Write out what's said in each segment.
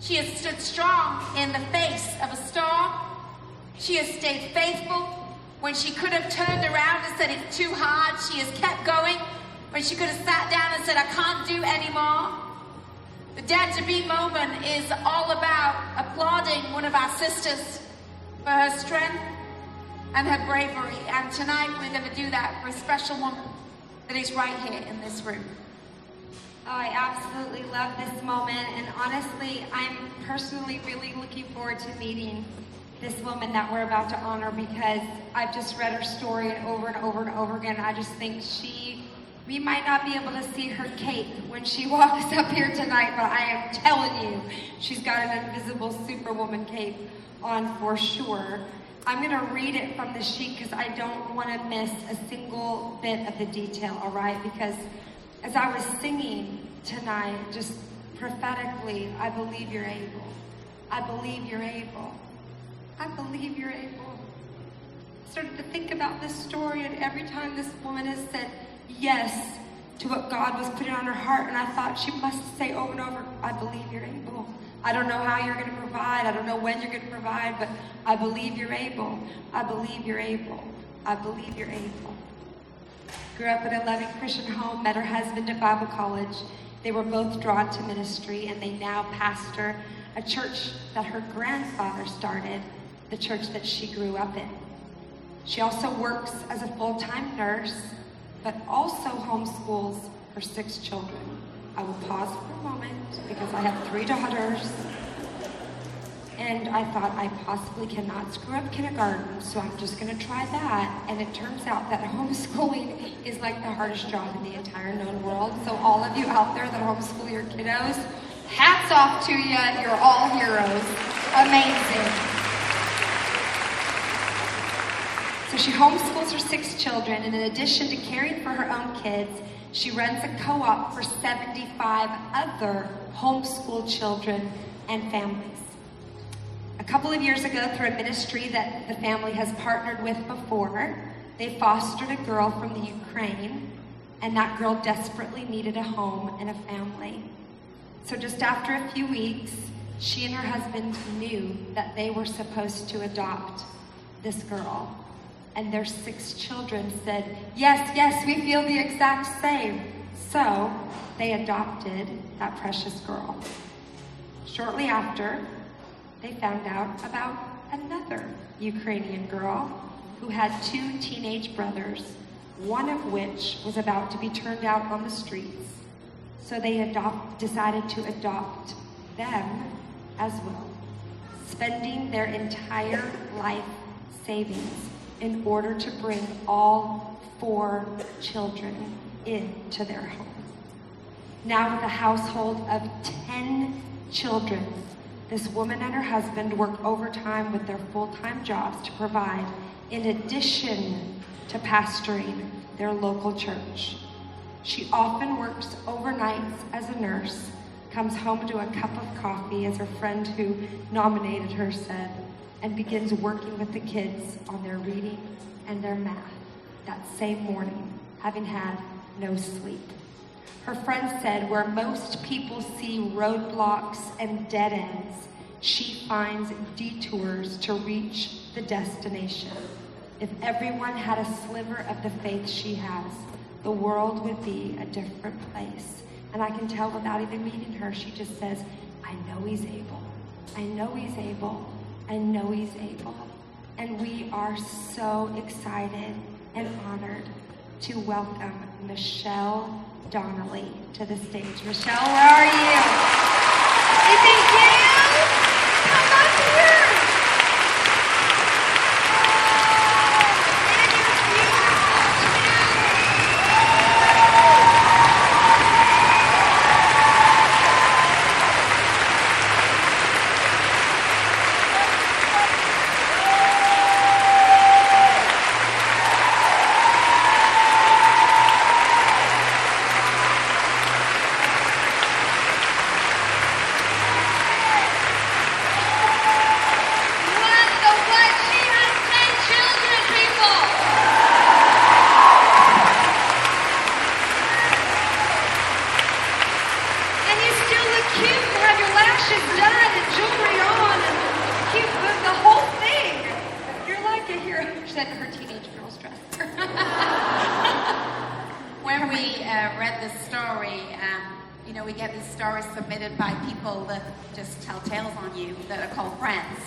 She has stood strong in the face of a storm. She has stayed faithful when she could have turned around and said it's too hard. She has kept going when she could have sat down and said I can't do anymore. The Dare to Be moment is all about applauding one of our sisters for her strength and her bravery. And tonight we're going to do that for a special woman that is right here in this room. Oh, I absolutely love this moment, and honestly, I'm personally really looking forward to meeting this woman that we're about to honor, because I've just read her story over and over and over again. I just think we might not be able to see her cape when she walks up here tonight, but I am telling you, she's got an invisible superwoman cape on for sure. I'm gonna read it from the sheet because I don't want to miss a single bit of the detail, all right? Because as I was singing tonight, just prophetically, I believe you're able. I believe you're able. I believe you're able. I started to think about this story, and every time this woman has said yes to what God was putting on her heart, and I thought she must say over and over, I believe you're able. I don't know how you're going to provide. I don't know when you're going to provide, but I believe you're able. I believe you're able. I believe you're able. Grew up in a loving Christian home, met her husband at Bible college. They were both drawn to ministry, and they now pastor a church that her grandfather started, the church that she grew up in. She also works as a full-time nurse, but also homeschools her 6 children. I will pause for a moment because I have 3 daughters, and I thought I possibly cannot screw up kindergarten, so I'm just going to try that. And it turns out that homeschooling is like the hardest job in the entire known world. So all of you out there that homeschool your kiddos, hats off to you. You're all heroes. Amazing. So she homeschools her 6 children, and in addition to caring for her own kids, she runs a co-op for 75 other homeschool children and families. A couple of years ago, through a ministry that the family has partnered with before, they fostered a girl from the Ukraine, and that girl desperately needed a home and a family. So just after a few weeks, she and her husband knew that they were supposed to adopt this girl. And their 6 children said, yes, yes, we feel the exact same. So they adopted that precious girl. Shortly after, they found out about another Ukrainian girl who had 2 teenage brothers, one of which was about to be turned out on the streets. So they decided to adopt them as well, spending their entire life savings in order to bring all 4 children into their home. Now with a household of 10 children, this woman and her husband work overtime with their full-time jobs to provide, in addition to pastoring their local church. She often works overnights as a nurse, comes home to a cup of coffee, as her friend who nominated her said, and begins working with the kids on their reading and their math that same morning, having had no sleep. Her friend said, where most people see roadblocks and dead ends, she finds detours to reach the destination. If everyone had a sliver of the faith she has, the world would be a different place. And I can tell without even meeting her, she just says, I know he's able. I know he's able. I know he's able. And we are so excited and honored to welcome Michelle Donnelly to the stage. Michelle, where are you? Is it you? Come up here. said her teenage girl's dress. When we read this story, we get these stories submitted by people that just tell tales on you that are called friends.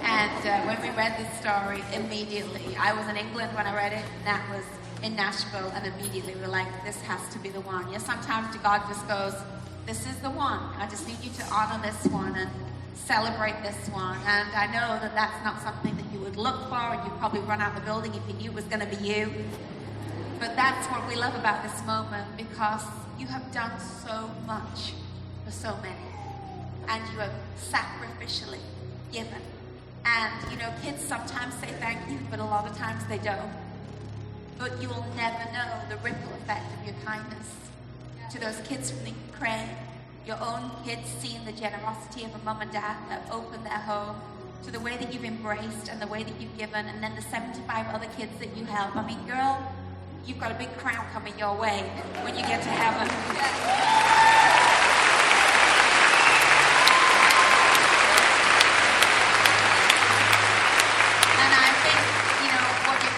And when we read this story, immediately, I was in England when I read it, Nat was in Nashville, and immediately we were like, this has to be the one. Sometimes God just goes, this is the one. I just need you to honor this one and celebrate this one. And I know that that's not something that you would look for, and you'd probably run out the building if you knew it was going to be you. But that's what we love about this moment, because you have done so much for so many, and you have sacrificially given. And kids sometimes say thank you, but a lot of times they don't. But you will never know the ripple effect of your kindness to those kids from the Ukraine, your own kids seeing the generosity of a mum and dad that opened their home, to the way that you've embraced and the way that you've given, and then the 75 other kids that you help. I mean, girl, you've got a big crown coming your way when you get to heaven. And I think,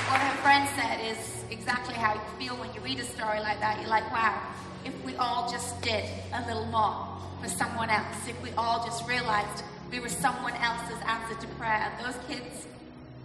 what her friend said is exactly how you feel when you read a story like that. You're like, wow, if we all just did a little more for someone else, if we all just realized we were someone else's answer to prayer. And those kids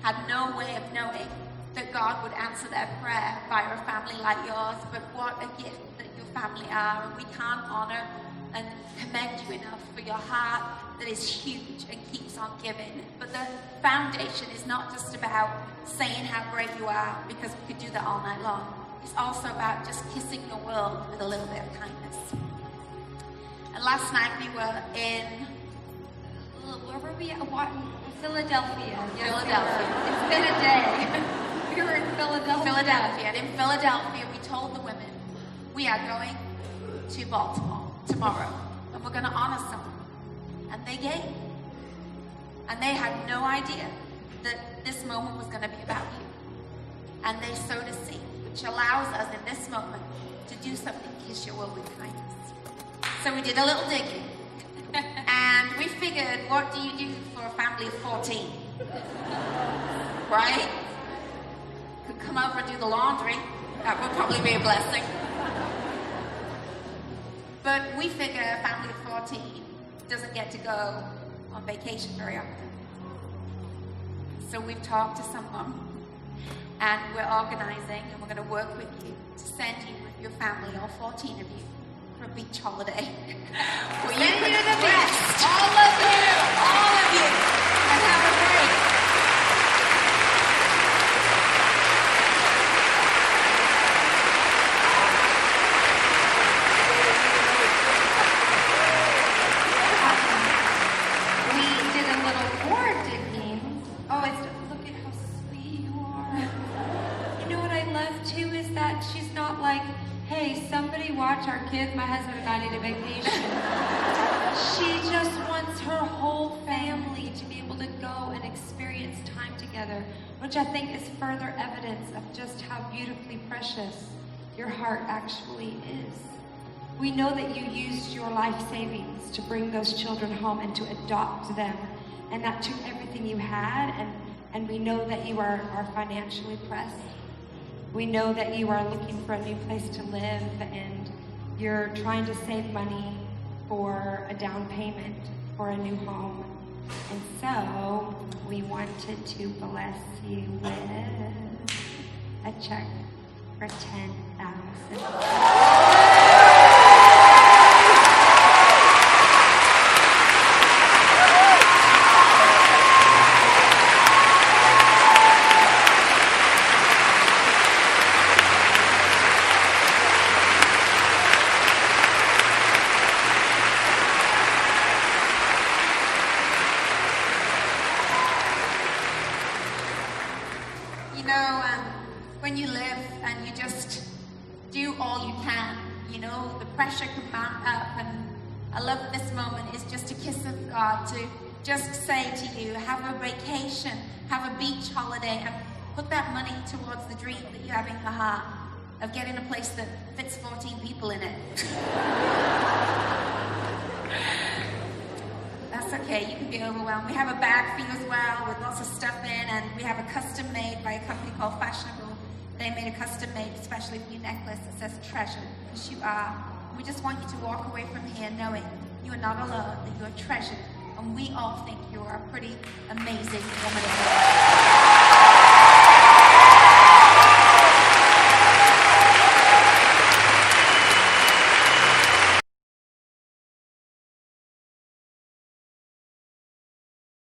had no way of knowing that God would answer their prayer via a family like yours, but what a gift that your family are, and we can't honor and commend you enough for your heart that is huge and keeps on giving. But the foundation is not just about saying how great you are, because we could do that all night long. It's also about just kissing the world with a little bit of kindness. And last night we were in, where were we at? Philadelphia. Yes, Philadelphia. It's been a day. We were in Philadelphia. And in Philadelphia, we told the women, we are going to Baltimore tomorrow, and we're going to honor someone. And they gave. And they had no idea that this moment was going to be about you. And they sowed a seed, which allows us in this moment to do something, kiss your world with kindness. So we did a little digging. And we figured, what do you do for a family of 14? Right? Could come over and do the laundry. That would probably be a blessing. But we figure a family of 14 doesn't get to go on vacation very often. So we've talked to someone, and we're organizing, and we're going to work with you to send you with your family, all 14 of you, for a beach holiday. Where you can rest, all of you, and have a break. We did a little more digging. Oh, look at how sweet you are. You know what I love too is that she's not like, hey, somebody watch our kids, my husband and I need a vacation. She just wants her whole family to be able to go and experience time together, which I think is further evidence of just how beautifully precious your heart actually is. We know that you used your life savings to bring those children home and to adopt them, and that took everything you had, and we know that you are financially pressed. We know that you are looking for a new place to live, and you're trying to save money for a down payment for a new home. And so we wanted to bless you with a check for $10,000. When you live and you just do all you can, the pressure can mount up, and I love this moment is just a kiss of God to just say to you, have a vacation, have a beach holiday, and put that money towards the dream that you have in your heart of getting a place that fits 14 people in it. That's okay. okay. You can be overwhelmed. We have a bag for you as well with lots of stuff in, and we have a custom made by a company called Fashionable. They made a custom made especially for your necklace that says treasured, because you are. We just want you to walk away from here knowing you are not alone, that you are treasured, and we all think you are a pretty amazing woman of God.